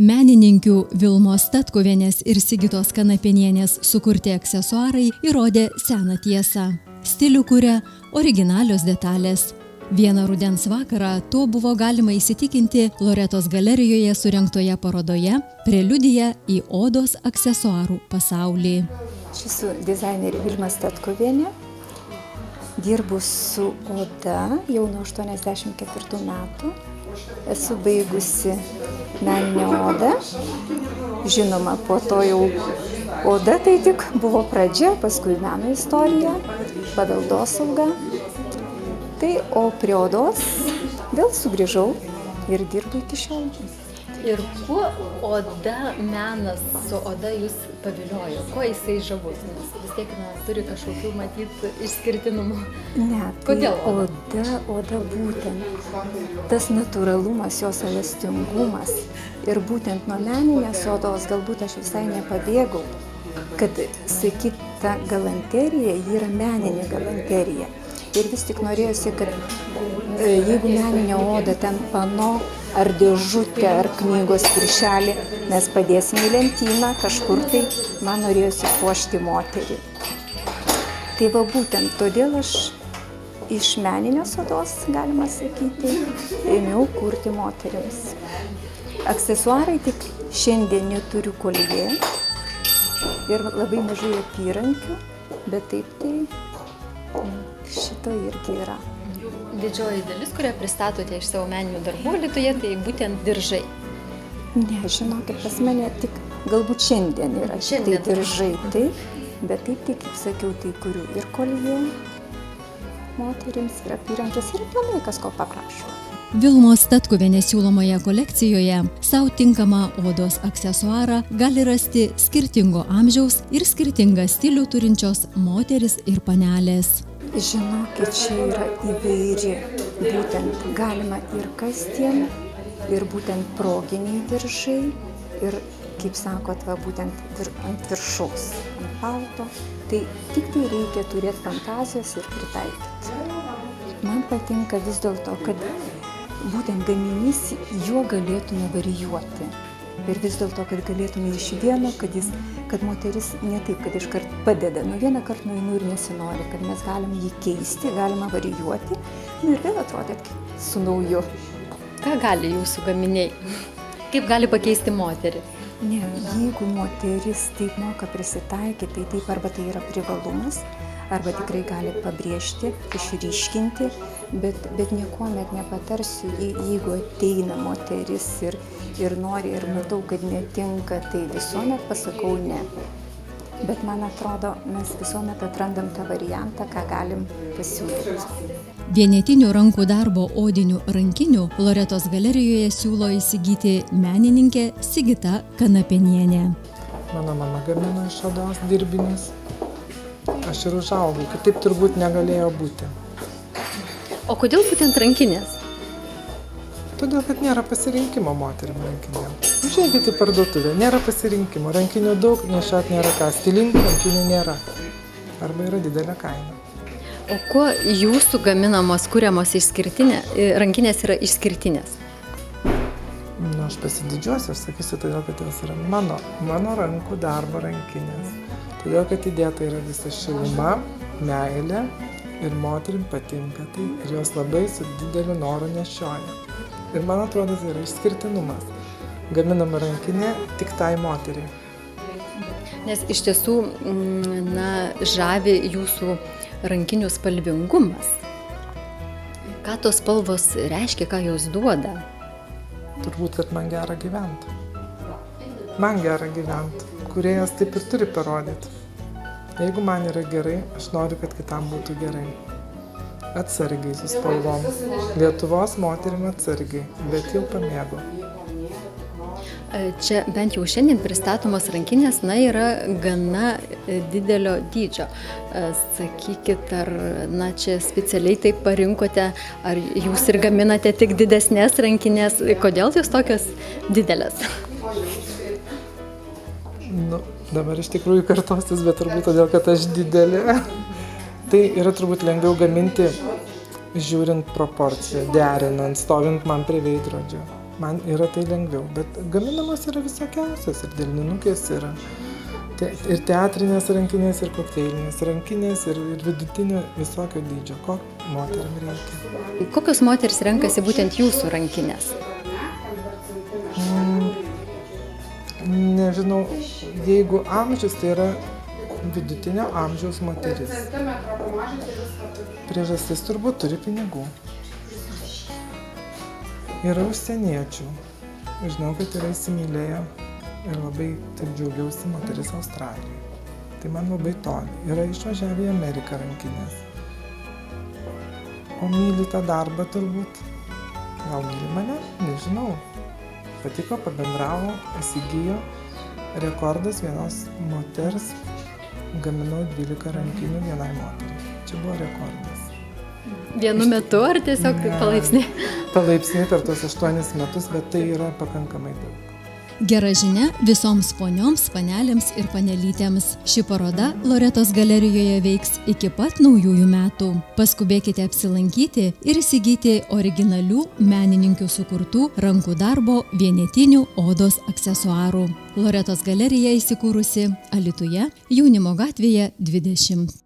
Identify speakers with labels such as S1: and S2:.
S1: Menininkių Vilmos Statkuvienės ir Sigitos Kanapinienės sukurti aksesuarai įrodė seną tiesą. Stilių kuria originalios detalės. Vieną rudens vakarą to buvo galima įsitikinti Loretos galerijoje surengtoje parodoje Preliudija į odos aksesuarų pasaulį.
S2: Aš esu dizainerė Vilma Statkuvienė. Dirbu su oda jau nuo 84 metų. Esu baigusi meninę odą. Žinoma, po to jau oda tai tik buvo pradžia, paskui meno istorija, paveldosauga. Tai o prie odos vėl sugrįžau ir dirbu iki šiol.
S1: Ir kuo oda, menas su oda jūs paviliojo? Kuo jisai žavus? Nes vis tiek turi kažkokių matyti išskirtinumų.
S2: Ne, tai
S1: kodėl
S2: oda būtent tas natūralumas, jos elastingumas. Ir būtent nuo meninės odos galbūt aš visai nepabėgau, kad sakyt, ta galanterija, ji yra meninė galanterija. Ir vis tik norėjusi, kad jeigu meninė oda ten pano, ar dėžutė, ar knygos viršelį, mes padėsime į lentyną kažkur, tai man norėjusi puošti moterį. Tai va būtent todėl aš iš meninės odos, galima sakyti, ėmiau kurti moterims. Aksesuarai tik šiandien neturiu koljė ir labai mažai apyrankių, bet taip tai šito irgi yra.
S1: Didžioji dalis, kurią pristatote iš savo meninių darbų Alytuje, tai būtent diržai.
S2: Ne, žinokit, pas mane tik galbūt šiandien yra šitai diržai, taip, bet taip, kaip sakiau, tai kuriu ir koljė moterims, ir apyrankės, ir aplamai kas ko paprašo.
S1: Vilmos Statkuvienės siūlomoje kolekcijoje savo tinkamą odos aksesuarą gali rasti skirtingo amžiaus ir skirtingą stilių turinčios moteris ir panelės.
S2: Žinokit, čia yra įvairi, būtent galima ir kasdien, ir būtent proginiai diržai, ir, kaip sakot, va, būtent ant viršaus, ant palto. Tai tik tai reikia turėti fantazijos ir pritaikyti. Man patinka vis dėlto, kad būtent gaminys juo galėtume varijuoti. Ir vis dėlto, kad galėtume iš vieno, kad moteris ne taip, kad iškart padeda. Vieną kartą nueinu ir nesinori, kad mes galim jį keisti, galima varijuoti. Ir vėl atrodėt su nauju.
S1: Ką gali jūsų gaminiai? Kaip gali pakeisti moterį?
S2: Ne, jeigu moteris taip moka prisitaikyti, tai taip arba tai yra privalumas, arba tikrai gali pabrėžti, išryškinti, bet niekuomet nepatarsiu, jeigu ateina moteris ir nori ir matau, kad netinka, tai visuomet pasakau ne. Bet man atrodo, mes visuomet atrandam tą variantą, ką galim pasiūlyti.
S1: Vienetinių rankų darbo odinių rankinių Loretos galerijoje siūlo įsigyti menininkė Sigita Kanapinienė.
S3: Mano mama gamino iš odos dirbinius. Aš ir užaugau, kitaip turbūt negalėjo būti.
S1: O kodėl būtent rankinės?
S3: Todėl, kad nėra pasirinkimo moterim rankinėm. Žiūrėkit į parduotuvę, nėra pasirinkimo. Rankinių daug, nešiot nėra ką. Stilingų rankinių nėra. Arba yra didelė kaina.
S1: O kuo jūsų gaminamos, kuriamos rankinės yra išskirtinės?
S3: Aš pasididžiuosiu, aš sakysiu, todėl, kad jos yra mano rankų darbo rankinės. Todėl, kad įdėta yra visa šiluma, meilė ir moterim patinka tai ir jos labai su dideliu noru nešioja. Ir man atrodo, tai yra išskirtinumas. Gaminama rankinė tik tai moteriai.
S1: Nes iš tiesų, žavi jūsų rankinių spalvingumas. Ką tos spalvos reiškia, ką jos duoda?
S3: Turbūt, kad man gera gyventi. Man gera gyventi. Kūrėjas taip ir turi parodyti. Jeigu man yra gerai, aš noriu, kad kitam būtų gerai. Atsargiai su spalvom. Lietuvos moterim atsargiai, bet jau pamėgo.
S1: Čia bent jau šiandien pristatomos rankinės, yra gana didelio dydžio. Sakykit, ar čia specialiai taip parinkote, ar jūs ir gaminate tik didesnės rankinės, kodėl jūs tokios didelės?
S3: Dabar iš tikrųjų kartosis, bet turbūt todėl, kad aš didelė. Tai yra turbūt lengviau gaminti, žiūrint proporciją, derinant, stovint man prie veidrodžio. Man yra tai lengviau, bet gaminamos yra visokiausios, ir delninukės yra, ir teatrinės rankinės, ir kokteilinės rankinės, ir vidutinio visokio dydžio, ko moterim reikia.
S1: Kokios moteris renkasi būtent jūsų rankinės?
S3: Nežinau, jeigu amžius, tai yra vidutinio amžiaus moteris. Priežastis turbūt turi pinigų. Yra užsieniečių. Žinau, kad yra įsimylėję ir labai taip džiaugiausi moteris Australijoje. Tai man labai toli. Yra išvažiavę į Ameriką rankinės. O myli tą darbą turbūt. Gal myli mane? Nežinau. Patiko, pabendravo, įsigijo. Rekordas vienos moters. Gaminau 12 rankinių vienai moteriai. Čia buvo rekordas.
S1: Vienu metu ar tiesiog palaipsniui?
S3: Palaipsniui per tuos 8 metus, bet tai yra pakankamai daug.
S1: Gera žinia visoms ponioms, panelėms ir panelytėms. Ši paroda Loretos galerijoje veiks iki pat naujųjų metų. Paskubėkite apsilankyti ir įsigyti originalių menininkių sukurtų rankų darbo vienetinių odos aksesuarų. Loretos galerija įsikūrusi Alytuje, Jaunimo gatvėje 20.